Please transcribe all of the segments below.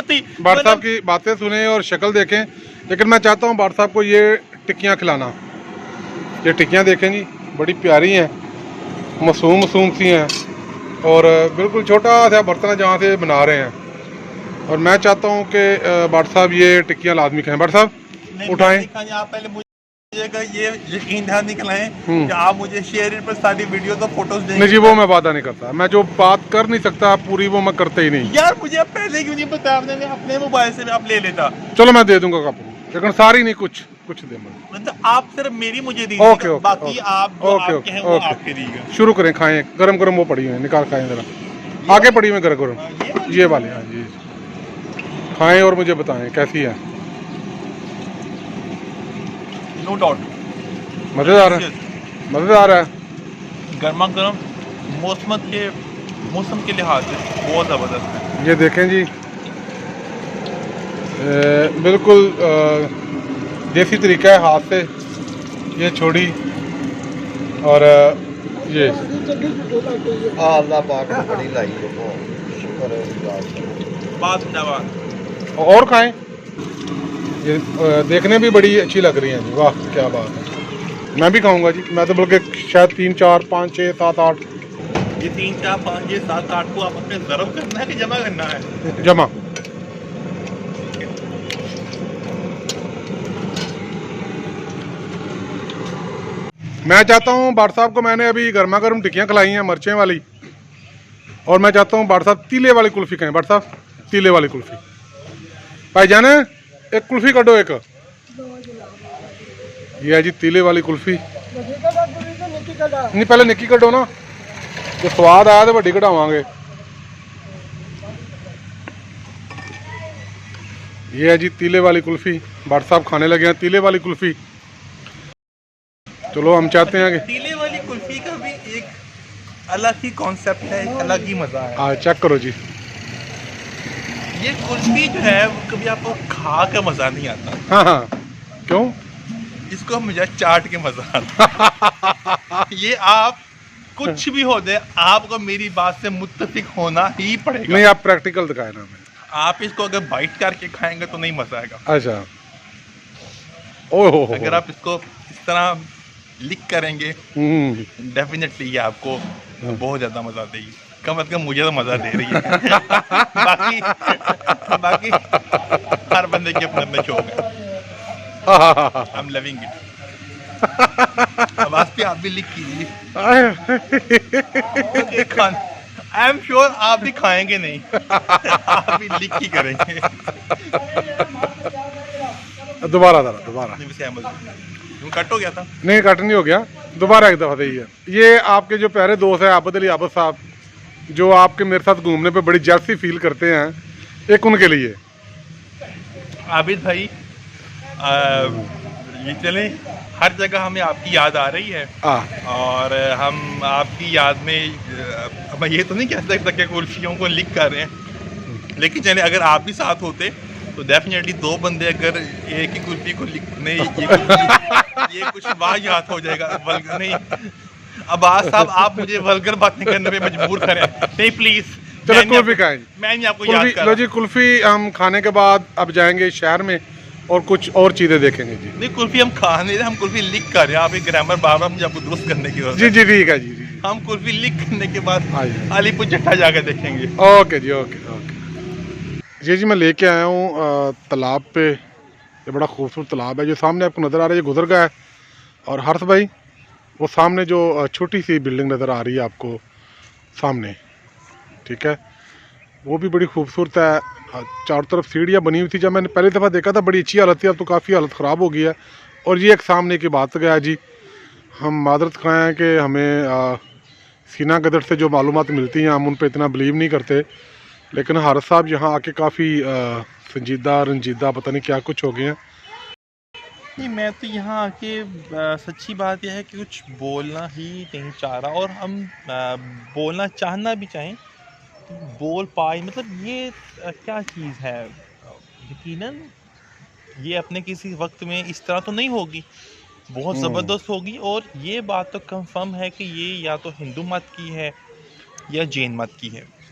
थी। भाट साहब की बातें सुने और शक्ल देखें, लेकिन मैं चाहता हूँ भाट साहब को ये टिक्कियाँ खिलाना। ये टिक्कियाँ देखें जी, बड़ी प्यारी हैं, मासूम मासूम सी हैं, और बिल्कुल छोटा सा बर्तन है जहाँ से बना रहे हैं। और मैं चाहता हूँ कि भाट साहब ये टिक्कियाँ लाजमी खाएं। भाट साहब उठाएं। आप पहले मुझे ये यकीन ध्यान निकलाएं कि आप मुझे शेयर पर सारी वीडियो तो फोटोज देंगे। नहीं जी, वो मैं वादा नहीं करता, मैं जो बात कर नहीं सकता पूरी वो मैं करते ही नहीं। यार मुझे अब पहले क्यों नहीं बताया आपने, मैं अपने मोबाइल से आप ले लेता। चलो मैं दे दूंगा आपको, लेकिन सारी नहीं, कुछ कुछ दे मतलब आप सिर्फ मेरी मुझे दीजिएगा, ओके ओके बाकी ओके, आप जो ओके आपके हैं वो ओके आपके दीजिएगा। शुरू करें, खाएं। गरम गरम वो पड़ी हुई है, निकाल खाएं जरा। आगे पड़ी हुई गरम गरम ये वाली, हाँ जी। खाएं और मुझे बताएं कैसी है। नो डाउट मज़ेदार है, मज़ेदार है। गर्मा गर्म मौसम के लिहाज से बहुत ज़बरदस्त है। ये देखें जी, बिल्कुल देसी तरीका है, हाथ से ये छोड़ी और ये अल्लाह पाक ने बड़ी लाई है, शुक्र है। बात और खाएं। ये देखने भी बड़ी अच्छी लग रही हैं जी, वाह क्या बात है। मैं भी खाऊंगा जी, मैं तो बल्कि शायद 3 4 5 6 7 8 ये 3 4 5 6 7 8 को आप अपने ज़रब करना है कि जमा करना है? जमा। मैं चाहता हूँ भाट साहब को, मैंने अभी गर्मा गर्म टिक्कियाँ खिलाई हैं मिर्चें वाली, और मैं चाहता हूँ भाट साहब तीले वाली कुल्फ़ी खाएं। भाट साहब तीले वाली कुल्फ़ी। भाईजान एक कुल्फ़ी कटो एक। ये है जी तीले वाली कुल्फ़ी। नहीं पहले निक्की कटो ना, जो स्वाद आया तो वड्डी कटावांगे। ये है जी तीले वाली कुल्फ़ी, भाट साहब खाने लगे हैं तीले वाली कुल्फ़ी। चलो हम चाहते हैं कि तीले वाली कुल्फी का भी एक अलग ही कॉन्सेप्ट है, एक अलग ही मजा है। हाँ चेक करो जी। ये कुल्फी जो है वो कभी आपको खा का मजा नहीं आता। हाँ हाँ, क्यों? इसको हम मुझे चाट के मजा आता। ये आप कुछ भी हो जाए, आपको मेरी बात से मुत्तफिक होना ही पड़ेगा। नहीं, आप प्रैक्टिकल दिखाए ना हमें। आप इसको अगर बाइट करके खाएंगे तो नहीं मजा आएगा। अच्छा, ओहो, अगर आप इसको इस तरह लिक करेंगे डेफिनेटली ये आपको बहुत ज्यादा मजा देगी। कम से कम मुझे तो मजा दे रही है। बाकी हर बंदे के अपने अपने शौक है। I am loving it. अब आज पे आप भी लिक कीजिए। आई एम श्योर आप भी खाएंगे नहीं, आप भी लिक ही करेंगे। दोबारा कट हो गया था? नहीं, कट नहीं हो गया, दोबारा एक दफ़ा दे। ये आपके जो प्यारे दोस्त हैं आबद अली आबद साहब, जो आपके मेरे साथ घूमने पे बड़ी जेलसी फील करते हैं, एक उनके लिए। आबिद भाई ये चले, हर जगह हमें आपकी याद आ रही है और हम आपकी याद में मैं ये तो नहीं कह सकता कि कुल्फियों को लिक कर रहे हैं, लेकिन चले अगर आप भी साथ होते तो डेफिनेटली 2 बंदे अगर एक ही कुल्फी को लिक नहीं, ये कुछ वाहियात हो जाएगा। वल्गर नहीं, अब्बास साहब आप मुझे वल्गर बातें करने पे मजबूर करें नहीं प्लीज। चलो कुल्फी खाएं। मैं नहीं आपको याद कर लो जी, कुल्फी हम खाने के बाद अब जाएंगे शहर में और कुछ और चीजें देखेंगे जी। नहीं कुल्फी हम खा नहीं रहे, हम कुल्फी लिक कर रहे हैं। आप एक ग्रामर बार बार मुझे आपको दुरुस्त करने की जरूरत जी जी ठीक है जी। हम कुल्फी लिक करने के बाद अलीपुर जट्टा जाकर देखेंगे। ओके जी, ओके ओके जी। मैं लेके आया हूँ तालाब पे। ये बड़ा खूबसूरत तालाब है जो सामने आपको नज़र आ रहा है, ये गुजर गया है। और हर्ष भाई वो सामने जो छोटी सी बिल्डिंग नज़र आ रही है आपको सामने, ठीक है, वो भी बड़ी खूबसूरत है। चारों तरफ सीढ़ियाँ बनी हुई थी, जब मैंने पहली दफ़ा देखा था बड़ी अच्छी हालत थी, अब तो काफ़ी हालत ख़राब हो गई है। और ये एक सामने की बात गया जी, हम मादरत खाएँ हैं कि हमें सीना गदर से जो मालूमात मिलती हैं हम उन पर इतना बिलीव नहीं करते, लेकिन हारिस साहब यहाँ आके काफ़ी संजीदा रंजीदा पता नहीं क्या कुछ हो गए हैं। नहीं मैं तो यहाँ आके सच्ची बात यह है कि कुछ बोलना ही नहीं चाह रहा, और हम बोलना चाहना भी चाहें तो बोल पाए। मतलब ये क्या चीज़ है, यकीनन ये अपने किसी वक्त में इस तरह तो नहीं होगी, बहुत ज़बरदस्त होगी। और ये बात तो कंफर्म है कि ये या तो हिंदू मत की है या जैन मत की है।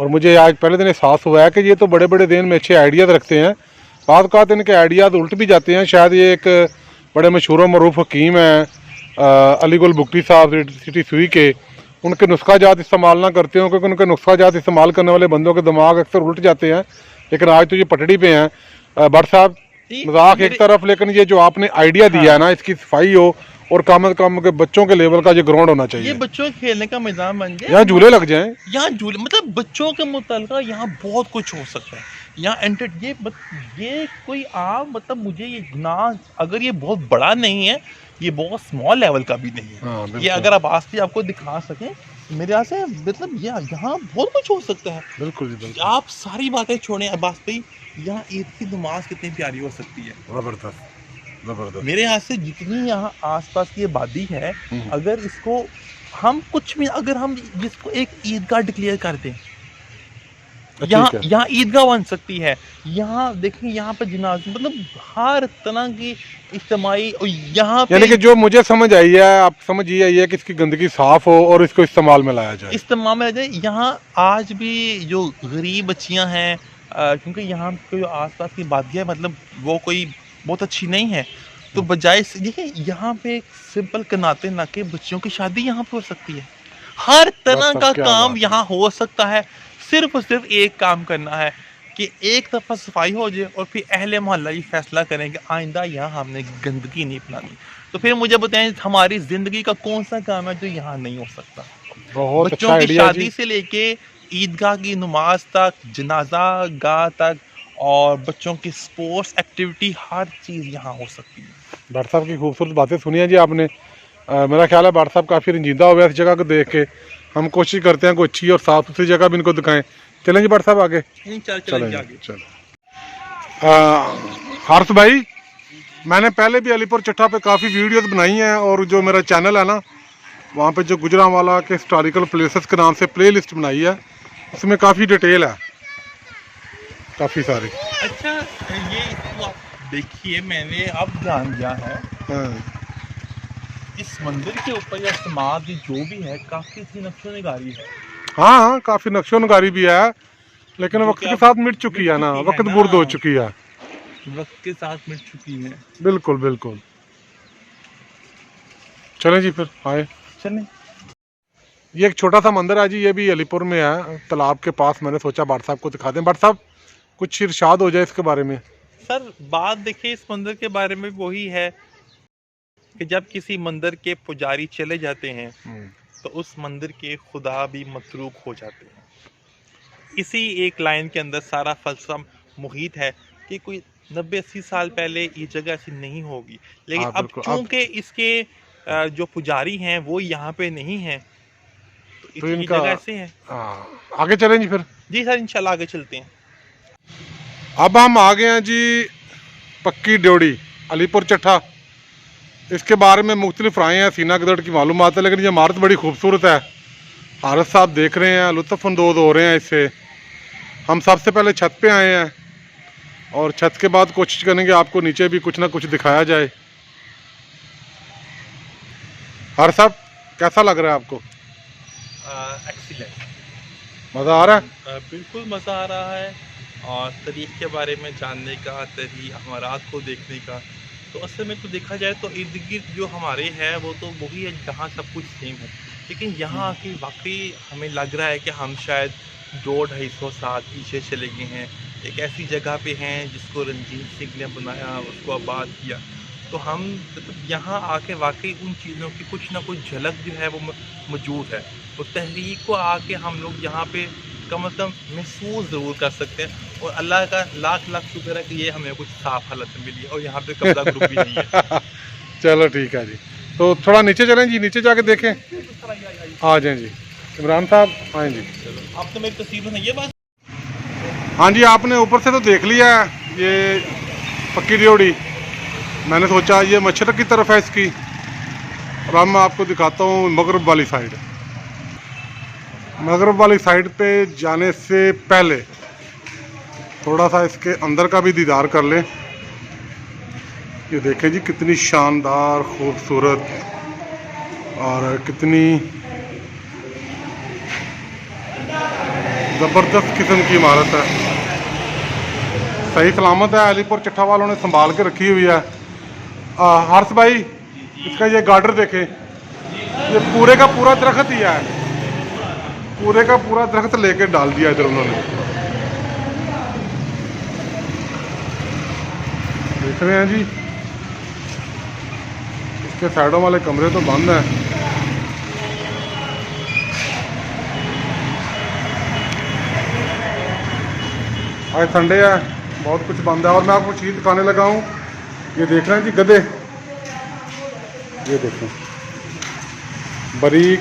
और मुझे आज पहले दिन एहसास हुआ है कि ये तो बड़े बड़े दिन में अच्छे आइडियाज़ रखते हैं, बात कहते इनके आइडियाज़ उल्ट भी जाते हैं। शायद ये एक बड़े मशहूर मरूफ हकीम हैं अली गुल बुख्ती साहब सिटी सुई के, उनके नुस्खा जात इस्तेमाल ना करते हो, क्योंकि उनके नुस्खा जात इस्तेमाल करने वाले बंदों के दिमाग अक्सर उल्ट जाते हैं। लेकिन आज तो ये पटड़ी पे हैं। भट्ट साहब, मजाक एक तरफ, लेकिन ये जो आपने आइडिया दिया है ना, इसकी सफाई हो और कम से कम के बच्चों के लेवल का ये ग्राउंड होना चाहिए, ये बच्चों के खेलने का मैदान बन जाए, यहाँ झूले लग जाएं, यहाँ झूले, मतलब बच्चों के मुतल्लिका यहाँ बहुत कुछ हो सकता है। यहाँ ये कोई आम, मतलब मुझे ये ना, अगर ये बहुत बड़ा नहीं है, ये बहुत स्मॉल लेवल का भी नहीं है। ये अगर आप आस पास आपको दिखा सकें मेरे यहाँ से, मतलब यहाँ बहुत कुछ हो सकता है। बिल्कुल जी, बिल्कुल। आप सारी बातें छोड़ें, अब्बास भाई, यहाँ ईद की नमाज कितनी प्यारी हो सकती है। जबरदस्त जबरदस्त। मेरे यहाँ से जितनी यहाँ आसपास की आबादी है, अगर इसको हम कुछ भी, अगर हम जिसको एक ईदगाह डिक्लेयर कर दें, यहाँ ईदगाह बन सकती है। यहाँ देखें, यहाँ पे जनाज, मतलब हर तरह की इज्तिमाई, और यहाँ पे यानी कि जो मुझे समझ आई है, आप समझ ये आई है कि इसकी गंदगी साफ हो और इसको इस्तेमाल में लाया जाए, इस्तेमाल में लाया जाए। यहाँ आज भी जो गरीब बच्चियाँ हैं, क्योंकि यहाँ कोई आसपास की बादियाँ, मतलब वो कोई बहुत अच्छी नहीं है, तो बजाय देखिए यहाँ पे एक सिंपल कनाते नाके बच्चियों की शादी यहाँ पे हो सकती है। हर तरह का काम यहाँ हो सकता है। सिर्फ और सिर्फ एक काम करना है कि एक दफ़ा सफाई हो जाए और फिर अहले मोहल्ला ये फैसला करें कि आइंदा यहाँ हमने गंदगी नहीं फैलानी। तो फिर मुझे बताएं, हमारी ज़िंदगी का कौन सा काम है जो यहाँ नहीं हो सकता। बहुत बच्चों की शादी से लेके ईदगाह की नमाज तक, जनाजा गाह तक, और बच्चों की स्पोर्ट्स एक्टिविटी, हर चीज़ यहाँ हो सकती है। भट्ट साहब की खूबसूरत बातें सुनी है जी आपने। मेरा ख्याल है भट्ट साहब काफ़ी रंजीदा हो गया इस जगह को देख के। हम कोशिश करते हैं कोई अच्छी और साफ़ सुथरी जगह भी इनको दिखाएं। चलें जी भट्ट साहब आगे। चलो। हारिस भाई, मैंने पहले भी अलीपुर चट्टा पे काफ़ी वीडियोस बनाई हैं, और जो मेरा चैनल है ना, वहाँ पे जो गुजरांवाला के हिस्टोरिकल प्लेसेस के नाम से प्ले लिस्ट बनाई है, उसमें काफ़ी डिटेल है, काफ़ी सारी। अच्छा, ये तो आप देखिए, मैंने अब जान गया है इस मंदिर के ऊपर या समाधि जो भी है, काफ़ी सी नक्शो निगारी है। हाँ, काफ़ी नक्शो नगारी भी है, लेकिन वक्त के साथ मिट चुकी है ना, वक्त बुर्द हो चुकी है, वक्त के साथ मिट चुकी है। बिल्कुल बिल्कुल। चलें जी फिर आए। चलें। ये एक छोटा सा मंदिर है जी, ये भी अलीपुर में है, तालाब के पास। मैंने सोचा भट्ट साहब को दिखा दें। भट्ट साहब, कुछ इरशाद हो जाए इसके बारे में। सर, बात देखिए इस मंदिर के बारे में वही है कि जब किसी मंदिर के पुजारी चले जाते हैं तो उस मंदिर के खुदा भी मतरूक हो जाते हैं। इसी एक लाइन के अंदर सारा फलसफा मुहित है कि कोई 90-80 साल पहले ये जगह ऐसी नहीं होगी, लेकिन अब चूंकि इसके जो पुजारी हैं वो यहाँ पे नहीं हैं, तो ये जगह ऐसे है। आगे चलें जी फिर। जी सर, इंशाल्लाह आगे चलते हैं। अब हम आ गए हैं जी पक्की ड्योढ़ी, अलीपुर चट्टा। इसके बारे में मुख्तलिफ राय हैं, सीना गदड़ की मालूमात है, लेकिन ये इमारत बड़ी खूबसूरत है। हारिस साहब देख रहे हैं, लुत्फ़ अंदोज़ हो रहे हैं इससे। हम सबसे पहले छत पे आए हैं, और छत के बाद कोशिश करेंगे आपको नीचे भी कुछ ना कुछ दिखाया जाए। हारिस साहब, कैसा लग रहा है आपको? एक्सीलेंट, मज़ा आ रहा है? बिल्कुल मज़ा आ रहा है। और तारीख़ के बारे में जानने का, हमारात को देखने का, तो असल में तो देखा जाए तो इर्द गिर्द जो हमारे है वो तो वही है जहाँ सब कुछ सेम है, लेकिन यहाँ आके वाकई हमें लग रहा है कि हम शायद 200-250 साल पीछे चले गए हैं। एक ऐसी जगह पे हैं जिसको रंजीत सिंह ने बनाया, उसको आबाद किया। तो हम मतलब यहाँ आके वाकई उन चीज़ों की कुछ ना कुछ झलक जो है वो मौजूद है। तो तहरीक को आके हम लोग यहाँ पे कम अज़ कम महसूस ज़रूर कर सकते हैं, और अल्लाह का लाख लाख शुक्र है कि ये हमें कुछ साफ़ हालत में मिली है, और यहाँ पे कब्ज़ा ग्रुप भी नहीं है। चलो ठीक है जी, तो थोड़ा नीचे चलें जी, नीचे जाके देखें। आ जाएं जी इमरान साहब, आएँ जी। चलो, आप तो मेरी तस्वीर में ये बात। हाँ जी, आपने ऊपर से तो देख लिया है ये पक्की ड्योढ़ी। मैंने सोचा ये मशरक़ की तरफ है इसकी, और अब मैं आपको दिखाता हूँ मगरब वाली साइड। मगरब वाली साइड पे जाने से पहले थोड़ा सा इसके अंदर का भी दीदार कर लें। ये देखें जी, कितनी शानदार खूबसूरत और कितनी ज़बरदस्त किस्म की इमारत है, सही सलामत है। अलीपुर चट्ठा वालों ने संभाल के रखी हुई है। हारिस भाई, इसका ये गार्डर देखें, ये पूरे का पूरा दरख्त ही है, पूरे का पूरा दरख्त लेके डाल दिया इधर उन्होंने। देख रहे हैं जी, इसके साइडों वाले कमरे तो बंद हैं। आज संडे है, बहुत कुछ बंद है। और मैं आपको चीज़ दिखाने लगा हूँ, ये देख रहे हैं जी गधे, ये देखें, बारीक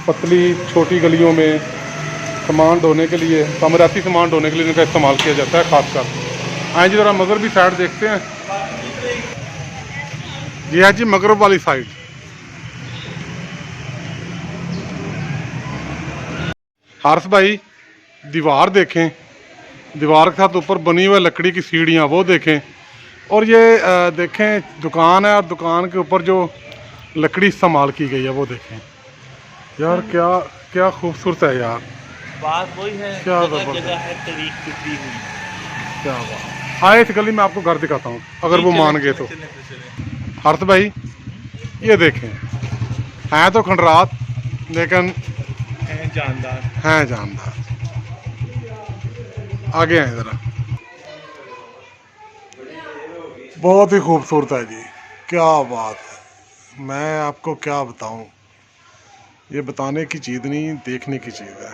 पतली छोटी गलियों में सामान ढोने के लिए, तमराती सामान ढोने के लिए इनका इस्तेमाल किया जाता है खासकर। आए जी ज़रा मगरबी साइड देखते हैं। ये है जी मगरब वाली साइड। हारिस भाई, दीवार देखें, दीवार के साथ ऊपर बनी हुई लकड़ी की सीढ़ियाँ वो देखें, और ये देखें दुकान है, और दुकान के ऊपर जो लकड़ी इस्तेमाल की गई है वो देखें यार, क्या क्या खूबसूरत है यार। बात वही है, क्या जगह जगह है तरीक टूटी हुई। क्या बात। आए इस गली में आपको घर दिखाता हूँ, अगर वो मान गए तो। हारिस भाई, ये देखें, हैं तो खंडरात लेकिन हैं जानदार। हैं जानदार। आगे आए ज़रा, बहुत ही खूबसूरत है जी, क्या बात है। मैं आपको क्या बताऊं, ये बताने की चीज़ नहीं, देखने की चीज़ है।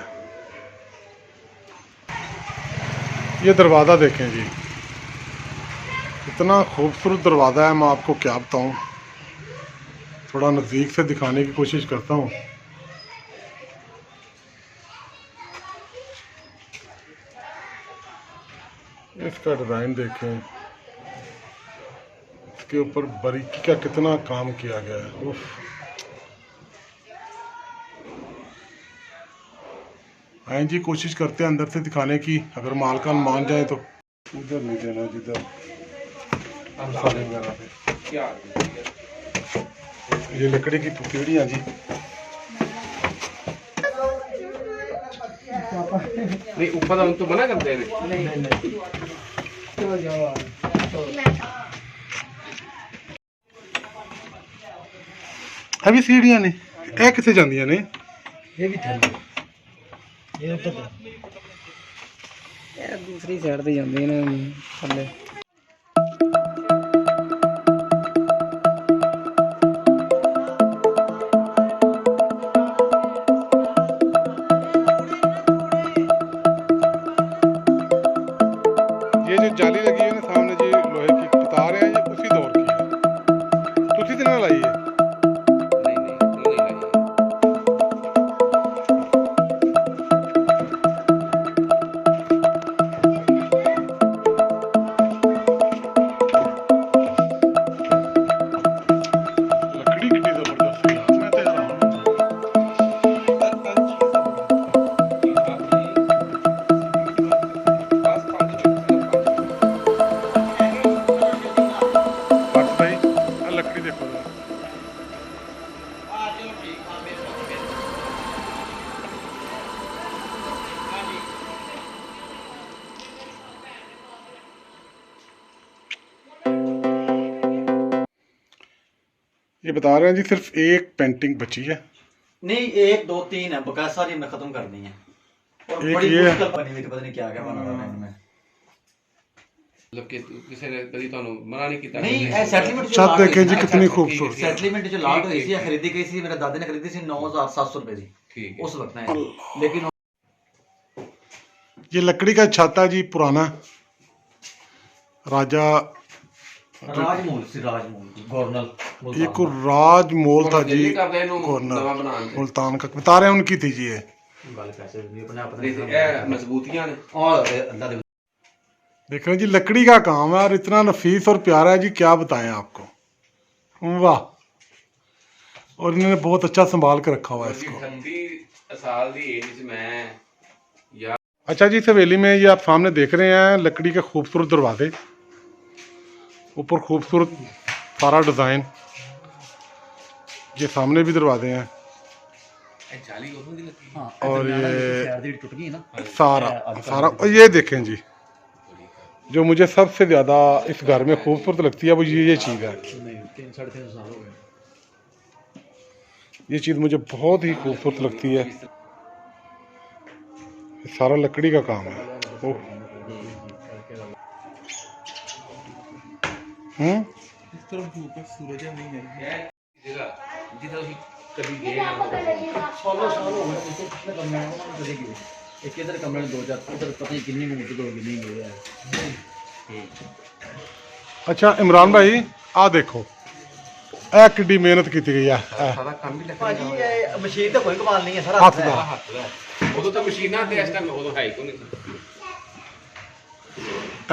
ये दरवाज़ा देखें जी, इतना खूबसूरत दरवाज़ा है, मैं आपको क्या बताऊं। थोड़ा नज़दीक से दिखाने की कोशिश करता हूँ। इसका डिज़ाइन देखें, इसके ऊपर बारीकी का कितना काम किया गया है। उफ। आए जी, कोशिश करते हैं अंदर से दिखाने की, अगर मालकान मान जाए तो। उधर नहीं देना जिधर वगैरह पे। ये लकड़ी की सीढ़ियाँ जी, नहीं ऊपर हम तो मना करते हैं। नहीं अभी सीढ़ियाँ ने ए किथे जांदियां ने, ये भी थल्ले ये ऊपर यार दूसरी साइड ਤੇ ਜਾਂਦੇ ਨੇ ਥੱਲੇ। ये जो जाली लगी है ना सामने जी, लोहे की बता रहे हैं, ये उसी दौर की है। तुसी दिन लाई है। लकड़ी कितनी जबरदस्त है यार, मैं तो हैरान हूँ। बस भाई, आ लकड़ी देखो जरा। ये बता रहे हैं जी सिर्फ एक पेंटिंग बची है। नहीं, 1 2 3 है, बकाया सारी हमने खत्म कर दी है। और एक बड़ी ये है। मुश्किल बनी हुई थी, पता नहीं क्या क्या बना था इनमें। मतलब कि किसी ने कभी ਤੁਹਾਨੂੰ मना नहीं किया। नहीं, सेटलमेंट छत देखें जी कितनी खूबसूरत। सेटलमेंट जो लाट हुई थी, खरीदी गई थी, मेरे दादे ने खरीदी थी 9700 रुपए की ठीक उस वक्त है। लेकिन ये लकड़ी का छाता जी, पुराना राजा, राजमहल सी, राजमहल गवर्नर एक राजमहल था जी, दिल्ली का देन नवा गवर्नर बनाने ते। मुल्तान का, बता रहे हैं उनकी थी जी। ये गल पैसे भी अपने आप नहीं ते ए मजबूतियां ने। और अल्लाह दे देख रहे हैं जी, लकड़ी का काम है और इतना नफीस और प्यारा है जी, क्या बताएं आपको। वाह। और इन्होंने बहुत अच्छा संभाल के रखा हुआ है इसको। 38 साल दी एज च मैं या अच्छा जी, इस हवेली में ये आप सामने देख रहे हैं लकड़ी के खूबसूरत दरवाजे, ऊपर खूबसूरत सारा डिज़ाइन, ये सामने भी दरवाजे हैं। जाली उधर दी लगी हाँ और ये साइड दी टूट गई ना सारा सारा और ये देखें जी, जो मुझे सबसे ज़्यादा इस घर में खूबसूरत लगती है वो ये चीज़ है। नहीं 3-3.5 साल हो गए। ये चीज़ मुझे बहुत ही खूबसूरत लगती है। ये सारा लकड़ी का काम है। ओह इस तरफ धूप है, सूरज नहीं है। जगह जिधर भी कभी गए ना सालों साल हो गए तो पिछले कमरे में चले गए। एक इधर कमरे में 2-4 उधर पता नहीं कितनी मोटी तो कितनी गई है। अच्छा इमरान भाई आ देखो ए किड्डी मेहनत की गई है। सारा काम भी लकड़ी भाजी ये मशीन तो कोई कमाल नहीं है सारा हाथ है। दा हाथ है उधर तो मशीनां थे इस टाइम उधर है को नहीं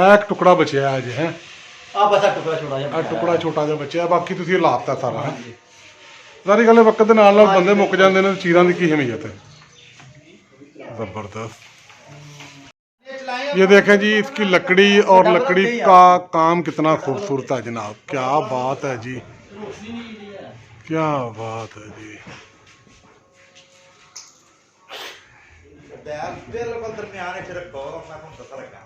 एक टुकड़ा बचा है आज है। आ बस आ टुकड़ा छोटा ਆ ਟੁਕੜਾ ਛੋਟਾ ਜਿਹਾ ਬਚਿਆ, ਬਾਕੀ ਤੁਸੀਂ ਲਾਤਾ ਸਾਰਾ ਹੈ। ਸਾਰੀ ਗੱਲ ਵਕਤ ਦੇ ਨਾਲ ਨਾਲ ਬੰਦੇ ਮੁੱਕ ਜਾਂਦੇ ਨੇ, ਚੀਜ਼ਾਂ ਦੀ ਕੀ ਅਹਿਮੀਅਤ ਹੈ। ज़बरदस्त। ये देखें जी इसकी लकड़ी और लकड़ी का काम कितना खूबसूरत है जनाब, क्या बात है जी, क्या बात है जी। बिल्कुल दरमियान च रखो मैं तुहानू दस लगा।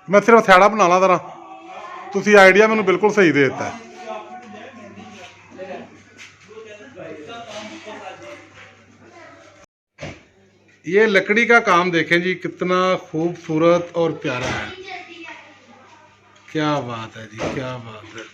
मैं सिर्फ सैड़ा बना ला जरा, तुसी आइडिया मैंने बिल्कुल सही दे दिता है। ये लकड़ी का काम देखें जी कितना खूबसूरत और प्यारा है, क्या बात है जी, क्या बात है।